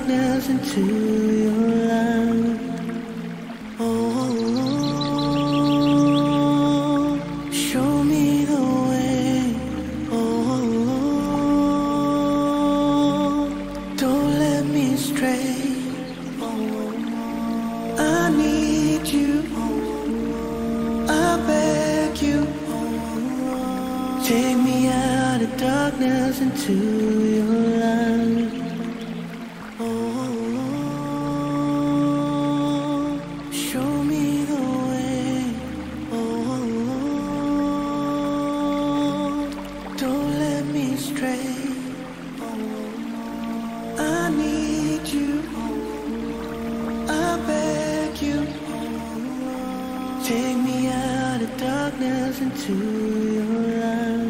darkness into your light. Oh, show me the way. Oh, don't let me stray. Oh, I need you. I beg you. Take me out of darkness into your light. Oh, show me the way. Oh, don't let me stray. Oh, I need you. I beg you. Take me out of darkness into your light.